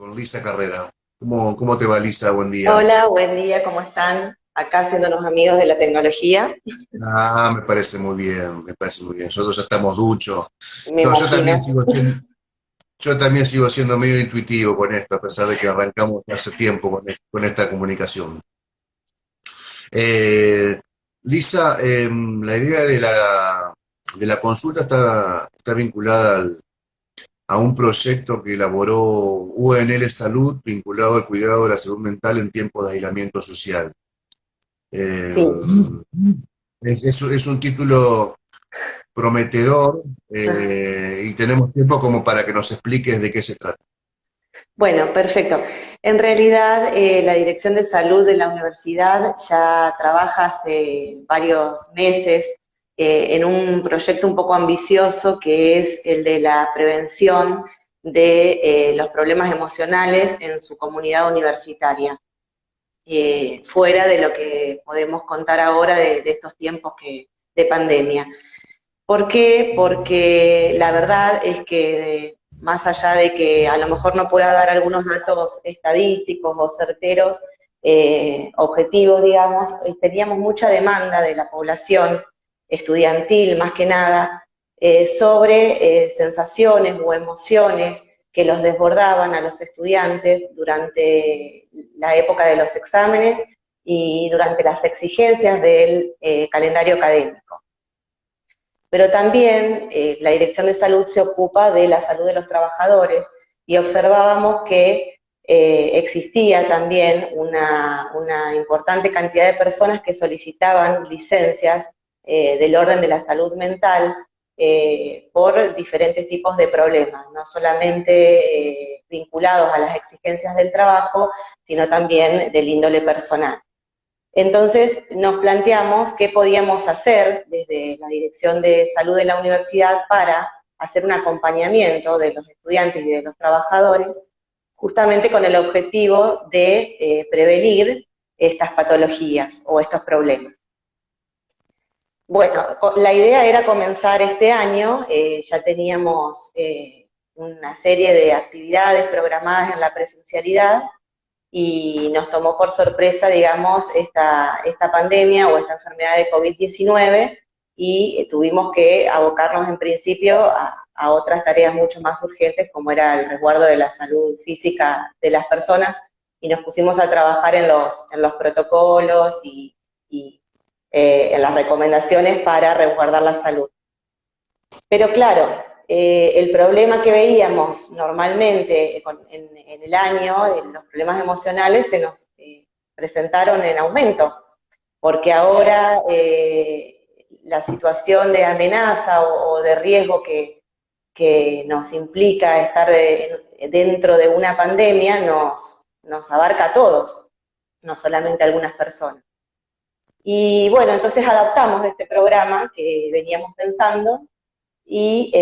con Lisa Carrera. ¿Cómo te va, Lisa? Buen día. Hola, buen día, ¿cómo están? Acá haciéndonos amigos de la tecnología, Me parece muy bien, me parece muy bien. Nosotros ya estamos duchos. me No, imagino. yo también sigo siendo medio intuitivo con esto, a pesar de que arrancamos hace tiempo con esta comunicación. Eh, Lisa, la idea de la consulta está vinculada a un proyecto que elaboró UNL Salud vinculado al cuidado de la salud mental en tiempos de aislamiento social. Eh, Sí. es un título prometedor y tenemos tiempo como para que nos expliques de qué se trata. Bueno, perfecto. En realidad, la Dirección de Salud de la universidad ya trabaja hace varios meses en un proyecto un poco ambicioso que es el de la prevención de los problemas emocionales en su comunidad universitaria, fuera de lo que podemos contar ahora de estos tiempos de pandemia. ¿Por qué? Porque la verdad es que más allá de que a lo mejor no pueda dar algunos datos estadísticos o certeros, objetivos, digamos, teníamos mucha demanda de la población estudiantil, más que nada, sobre sensaciones o emociones que los desbordaban a los estudiantes durante la época de los exámenes y durante las exigencias del calendario académico. Pero también la Dirección de Salud se ocupa de la salud de los trabajadores y observábamos que existía también una importante cantidad de personas que solicitaban licencias del orden de la salud mental por diferentes tipos de problemas, no solamente vinculados a las exigencias del trabajo, sino también del índole personal. Entonces nos planteamos qué podíamos hacer desde la Dirección de Salud de la universidad para hacer un acompañamiento de los estudiantes y de los trabajadores, justamente con el objetivo de prevenir estas patologías o estos problemas. Bueno, la idea era comenzar este año, ya teníamos una serie de actividades programadas en la presencialidad, y nos tomó por sorpresa, digamos, esta pandemia o esta enfermedad de COVID-19 y tuvimos que abocarnos en principio a otras tareas mucho más urgentes como era el resguardo de la salud física de las personas y nos pusimos a trabajar en los protocolos y en las recomendaciones para resguardar la salud. Pero claro, el problema que veíamos normalmente en el año, los problemas emocionales, se nos presentaron en aumento, porque ahora la situación de amenaza o de riesgo que nos implica estar dentro de una pandemia nos abarca a todos, no solamente a algunas personas. Y bueno, entonces adaptamos este programa que veníamos pensando y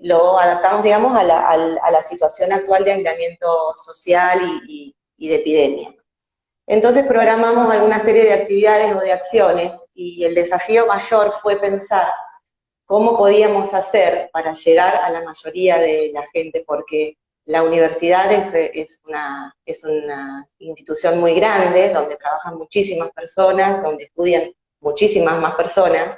lo adaptamos, digamos, a la situación actual de aislamiento social y de epidemia. Entonces programamos alguna serie de actividades o de acciones y el desafío mayor fue pensar cómo podíamos hacer para llegar a la mayoría de la gente, porque la universidad es una institución muy grande, donde trabajan muchísimas personas, donde estudian muchísimas más personas.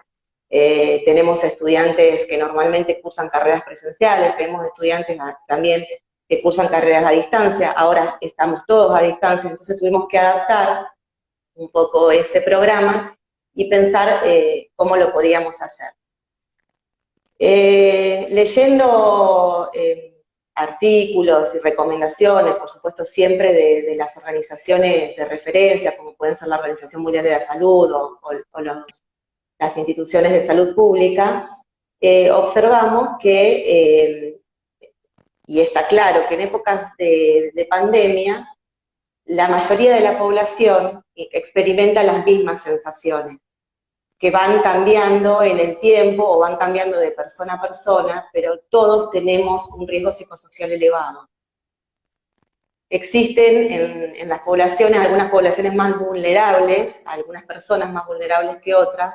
Tenemos estudiantes que normalmente cursan carreras presenciales, tenemos estudiantes también que cursan carreras a distancia, ahora estamos todos a distancia, entonces tuvimos que adaptar un poco ese programa y pensar cómo lo podíamos hacer. Leyendo artículos y recomendaciones, por supuesto siempre de las organizaciones de referencia, como pueden ser la Organización Mundial de la Salud o las instituciones de salud pública, observamos que, y está claro, que en épocas de pandemia, la mayoría de la población experimenta las mismas sensaciones, que van cambiando en el tiempo o van cambiando de persona a persona, pero todos tenemos un riesgo psicosocial elevado. Existen en las poblaciones, algunas poblaciones más vulnerables, algunas personas más vulnerables que otras.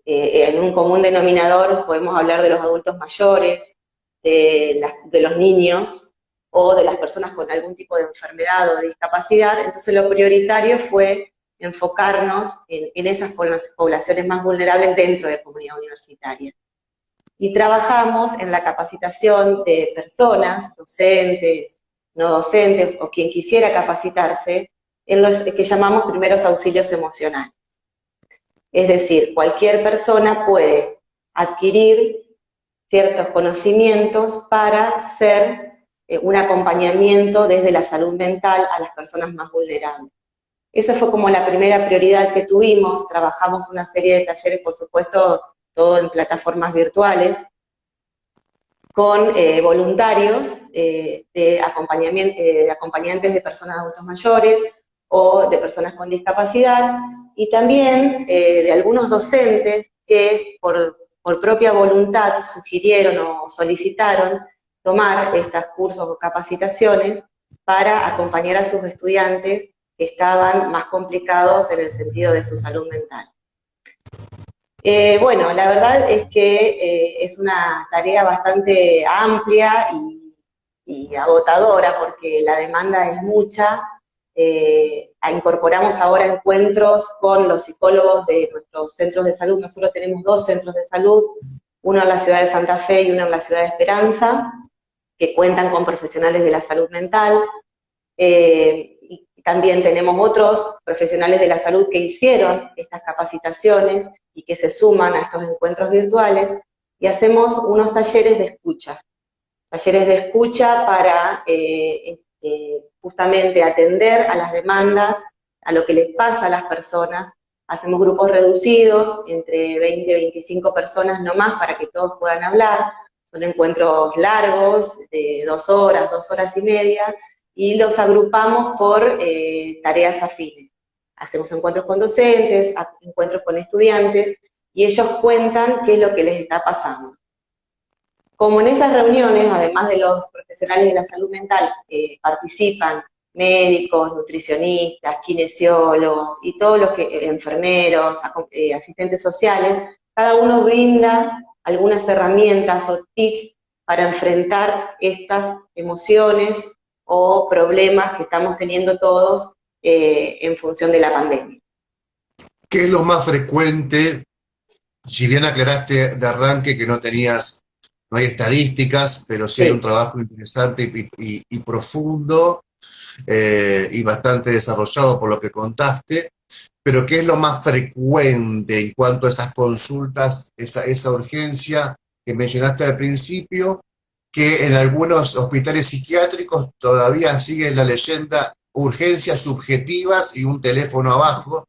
En un común denominador podemos hablar de los adultos mayores, de los niños, o de las personas con algún tipo de enfermedad o de discapacidad. Entonces lo prioritario fue enfocarnos en esas poblaciones más vulnerables dentro de la comunidad universitaria. Y trabajamos en la capacitación de personas, docentes, no docentes, o quien quisiera capacitarse, en los que llamamos primeros auxilios emocionales. Es decir, cualquier persona puede adquirir ciertos conocimientos para hacer un acompañamiento desde la salud mental a las personas más vulnerables. Esa fue como la primera prioridad que tuvimos. Trabajamos una serie de talleres, por supuesto, todo en plataformas virtuales, con voluntarios de acompañantes de personas adultos mayores o de personas con discapacidad, y también de algunos docentes que por propia voluntad sugirieron o solicitaron tomar estos cursos o capacitaciones para acompañar a sus estudiantes que estaban más complicados en el sentido de su salud mental. Bueno, la verdad es que es una tarea bastante amplia y agotadora porque la demanda es mucha. Incorporamos ahora encuentros con los psicólogos de nuestros centros de salud. Nosotros tenemos 2 centros de salud, uno en la ciudad de Santa Fe y uno en la ciudad de Esperanza, que cuentan con profesionales de la salud mental. Y también tenemos otros profesionales de la salud que hicieron estas capacitaciones y que se suman a estos encuentros virtuales, y hacemos unos talleres de escucha para justamente atender a las demandas, a lo que les pasa a las personas. Hacemos grupos reducidos, entre 20 y 25 personas no más, para que todos puedan hablar. Son encuentros largos, de 2 horas, 2 horas y media, y los agrupamos por tareas afines. Hacemos encuentros con docentes, encuentros con estudiantes, y ellos cuentan qué es lo que les está pasando. Como en esas reuniones, además de los profesionales de la salud mental, participan médicos, nutricionistas, kinesiólogos y todos los que, enfermeros, asistentes sociales, cada uno brinda algunas herramientas o tips para enfrentar estas emociones o problemas que estamos teniendo todos en función de la pandemia. ¿Qué es lo más frecuente? Si bien aclaraste de arranque que no hay estadísticas, pero sí hay un trabajo interesante y profundo y bastante desarrollado por lo que contaste, pero ¿qué es lo más frecuente en cuanto a esas consultas, esa urgencia que mencionaste al principio, que en algunos hospitales psiquiátricos todavía sigue la leyenda urgencias subjetivas y un teléfono abajo?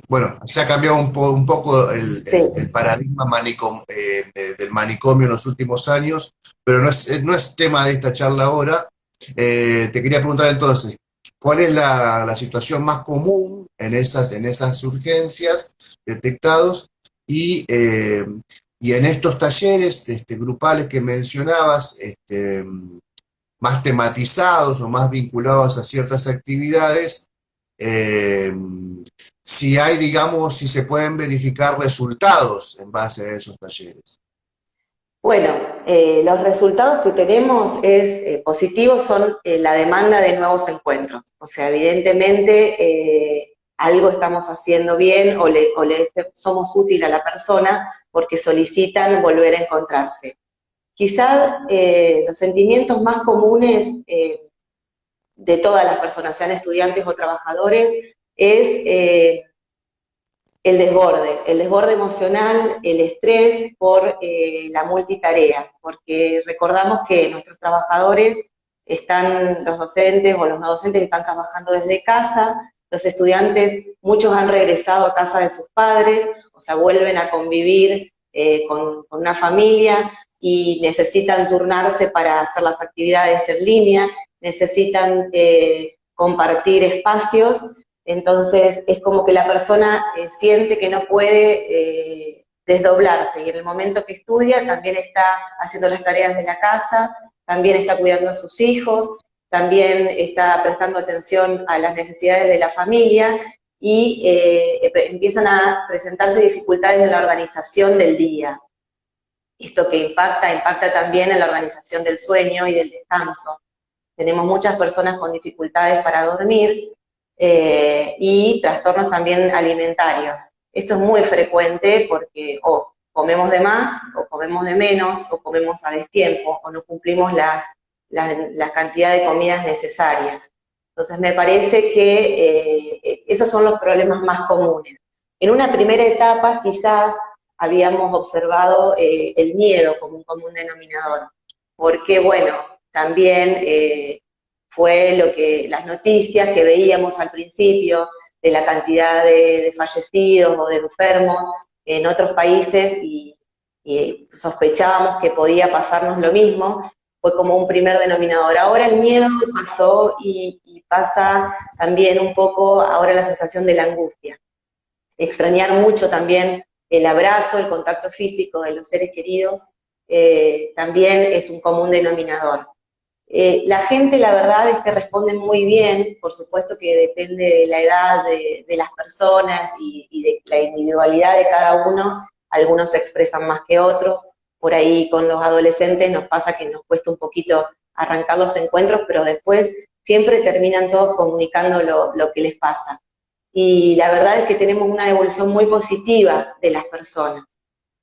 Bueno, se ha cambiado un poco el paradigma del manicomio en los últimos años, pero no es tema de esta charla ahora. Te quería preguntar entonces, ¿cuál es la situación más común en esas urgencias detectados? Y en estos talleres grupales que mencionabas, más tematizados o más vinculados a ciertas actividades, si hay, digamos, si se pueden verificar resultados en base a esos talleres. Bueno, los resultados que tenemos positivos son la demanda de nuevos encuentros. O sea, evidentemente algo estamos haciendo bien o le somos útil a la persona porque solicitan volver a encontrarse. Quizás los sentimientos más comunes de todas las personas, sean estudiantes o trabajadores, es el desborde emocional, el estrés por la multitarea, porque recordamos que nuestros trabajadores los docentes o los no docentes están trabajando desde casa, los estudiantes, muchos han regresado a casa de sus padres, o sea, vuelven a convivir con una familia y necesitan turnarse para hacer las actividades en línea, necesitan compartir espacios. Entonces es como que la persona siente que no puede desdoblarse, y en el momento que estudia también está haciendo las tareas de la casa, también está cuidando a sus hijos, también está prestando atención a las necesidades de la familia, y empiezan a presentarse dificultades en la organización del día. Esto que impacta también en la organización del sueño y del descanso. tenemos muchas personas con dificultades para dormir y trastornos también alimentarios. Esto es muy frecuente porque o comemos de más, o comemos de menos, o comemos a destiempo, o no cumplimos la cantidad de comidas necesarias. Entonces me parece que esos son los problemas más comunes. En una primera etapa quizás habíamos observado el miedo como un común denominador, porque bueno, también fue lo que las noticias que veíamos al principio de la cantidad de fallecidos o de enfermos en otros países y sospechábamos que podía pasarnos lo mismo, fue como un primer denominador. Ahora el miedo pasó y pasa también un poco ahora la sensación de la angustia. Extrañar mucho también el abrazo, el contacto físico de los seres queridos, también es un común denominador. La gente, la verdad, es que responde muy bien, por supuesto que depende de la edad de las personas y de la individualidad de cada uno, algunos se expresan más que otros, por ahí con los adolescentes nos pasa que nos cuesta un poquito arrancar los encuentros, pero después siempre terminan todos comunicando lo que les pasa. Y la verdad es que tenemos una devolución muy positiva de las personas.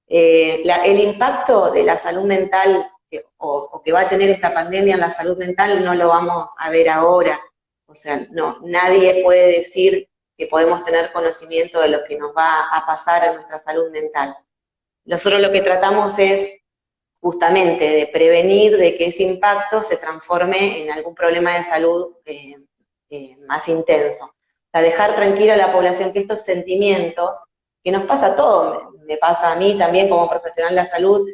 El impacto de la salud mental o que va a tener esta pandemia en la salud mental no lo vamos a ver ahora. O sea, no, nadie puede decir que podemos tener conocimiento de lo que nos va a pasar en nuestra salud mental. Nosotros lo que tratamos es justamente de prevenir de que ese impacto se transforme en algún problema de salud más intenso. O sea, dejar tranquila a la población que estos sentimientos, que nos pasa a todos, me pasa a mí también como profesional de la salud,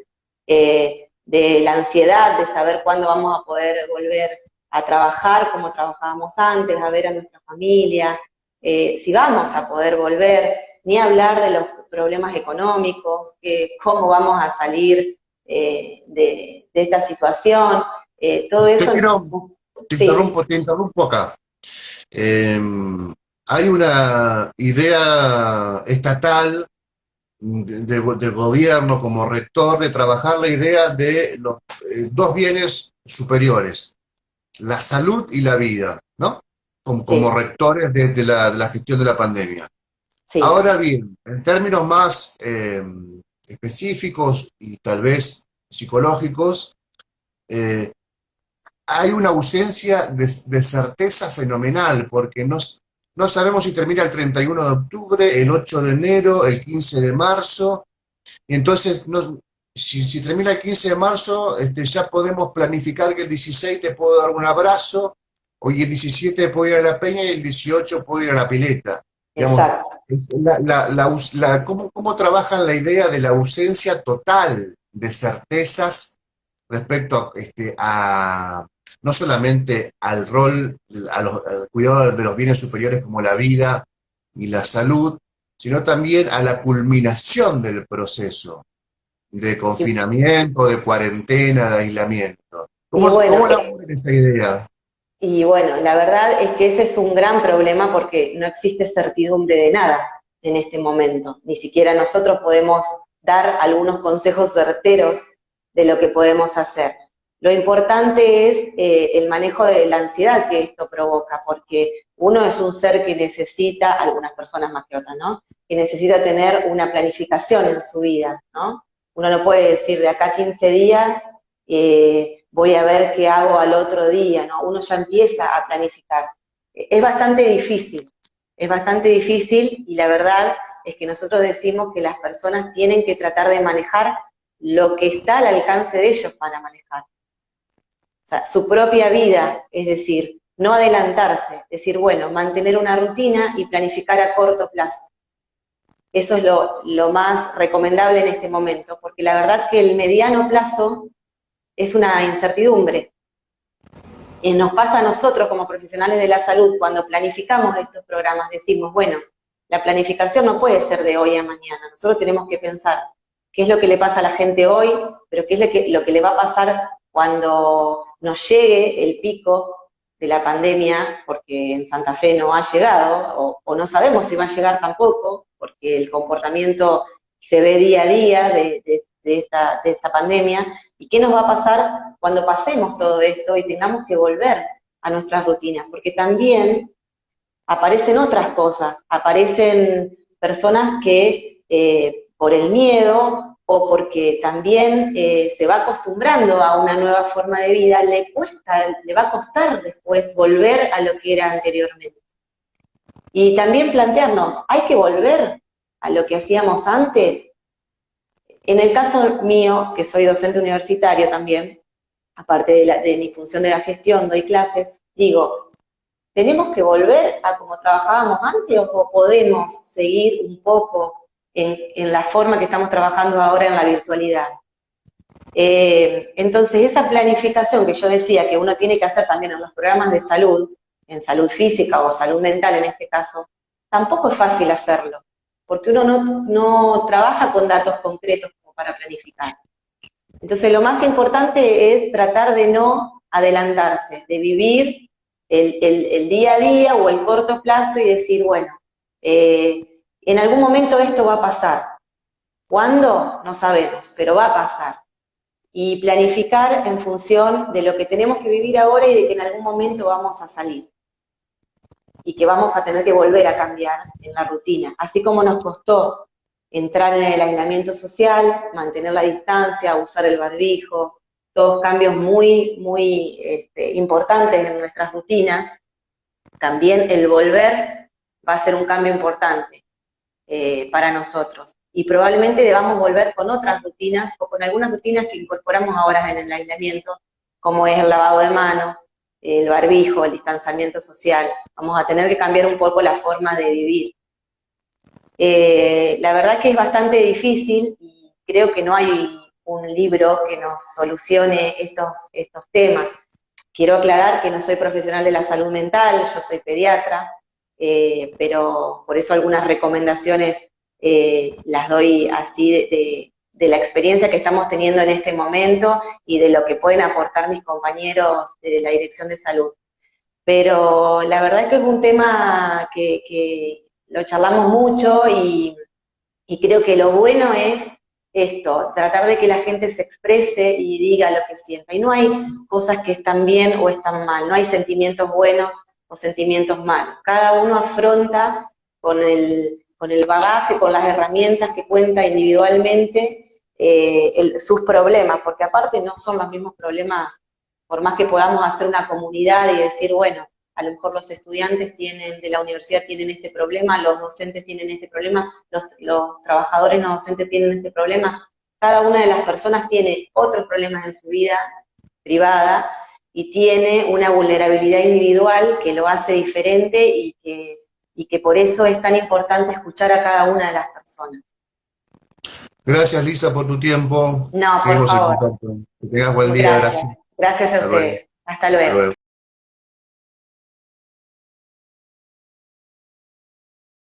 de la ansiedad, de saber cuándo vamos a poder volver a trabajar como trabajábamos antes, a ver a nuestra familia, si vamos a poder volver, ni hablar de los problemas económicos, cómo vamos a salir de esta situación, todo eso. Te interrumpo acá. Eh, Hay una idea estatal del gobierno como rector de trabajar la idea de los dos bienes superiores, la salud y la vida, ¿no? Como rectores de la gestión de la pandemia. Sí. Ahora bien, en términos más específicos y tal vez psicológicos, hay una ausencia de certeza fenomenal, porque no sabemos si termina el 31 de octubre, el 8 de enero, el 15 de marzo, y entonces si termina el 15 de marzo, ya podemos planificar que el 16 te puedo dar un abrazo, o y el 17 puedo ir a la peña y el 18 puedo ir a la pileta. Digamos, ¿cómo trabajan la idea de la ausencia total de certezas respecto a no solamente al rol, al cuidado de los bienes superiores como la vida y la salud, sino también a la culminación del proceso de confinamiento, de cuarentena, de aislamiento? ¿Cómo elaboran esa idea? Y bueno, la verdad es que ese es un gran problema porque no existe certidumbre de nada en este momento. Ni siquiera nosotros podemos dar algunos consejos certeros de lo que podemos hacer. Lo importante es el manejo de la ansiedad que esto provoca, porque uno es un ser que necesita, algunas personas más que otras, ¿no? Que necesita tener una planificación en su vida, ¿no? Uno no puede decir de acá a 15 días voy a ver qué hago al otro día, ¿no? Uno ya empieza a planificar. Es bastante difícil y la verdad es que nosotros decimos que las personas tienen que tratar de manejar lo que está al alcance de ellos para manejar. O sea, su propia vida, es decir, no adelantarse, decir, bueno, mantener una rutina y planificar a corto plazo. Eso es lo más recomendable en este momento, porque la verdad que el mediano plazo es una incertidumbre. Nos pasa a nosotros como profesionales de la salud, cuando planificamos estos programas, decimos, bueno, la planificación no puede ser de hoy a mañana, nosotros tenemos que pensar qué es lo que le pasa a la gente hoy, pero qué es lo que le va a pasar cuando nos llegue el pico de la pandemia, porque en Santa Fe no ha llegado, o no sabemos si va a llegar tampoco, porque el comportamiento se ve día a día de esta pandemia, y qué nos va a pasar cuando pasemos todo esto y tengamos que volver a nuestras rutinas, porque también aparecen otras cosas, aparecen personas que por el miedo o porque también se va acostumbrando a una nueva forma de vida, le va a costar después volver a lo que era anteriormente. Y también plantearnos, ¿hay que volver a lo que hacíamos antes? En el caso mío, que soy docente universitario también, aparte de mi función de la gestión, doy clases, digo, ¿tenemos que volver a como trabajábamos antes o podemos seguir un poco en la forma que estamos trabajando ahora en la virtualidad? Entonces, esa planificación que yo decía que uno tiene que hacer también en los programas de salud, en salud física o salud mental en este caso, tampoco es fácil hacerlo, porque uno no trabaja con datos concretos como para planificar. Entonces, lo más importante es tratar de no adelantarse, de vivir el día a día o el corto plazo y decir, bueno, en algún momento esto va a pasar. ¿Cuándo? No sabemos, pero va a pasar. Y planificar en función de lo que tenemos que vivir ahora y de que en algún momento vamos a salir. Y que vamos a tener que volver a cambiar en la rutina. Así como nos costó entrar en el aislamiento social, mantener la distancia, usar el barbijo, todos cambios muy, muy importantes en nuestras rutinas, también el volver va a ser un cambio importante para nosotros. Y probablemente debamos volver con otras rutinas o con algunas rutinas que incorporamos ahora en el aislamiento, como es el lavado de manos, el barbijo, el distanciamiento social. Vamos a tener que cambiar un poco la forma de vivir. La verdad que es bastante difícil y creo que no hay un libro que nos solucione estos temas. Quiero aclarar que no soy profesional de la salud mental, yo soy pediatra, pero por eso algunas recomendaciones las doy así de la experiencia que estamos teniendo en este momento y de lo que pueden aportar mis compañeros de la Dirección de Salud. Pero la verdad es que es un tema que lo charlamos mucho y creo que lo bueno es esto, tratar de que la gente se exprese y diga lo que sienta. Y no hay cosas que están bien o están mal, no hay sentimientos buenos o sentimientos malos. Cada uno afronta con el bagaje, con las herramientas que cuenta individualmente sus problemas, porque aparte no son los mismos problemas, por más que podamos hacer una comunidad y decir, bueno, a lo mejor los estudiantes de la universidad tienen este problema, los docentes tienen este problema, los trabajadores no docentes tienen este problema. Cada una de las personas tiene otros problemas en su vida privada y tiene una vulnerabilidad individual que lo hace diferente y que por eso es tan importante escuchar a cada una de las personas. Gracias, Lisa, por tu tiempo. No, por Seguimos en favor. contacto. Que tengas buen día, Gracias. gracias. Gracias a Hasta luego. ustedes. Hasta luego. Hasta luego.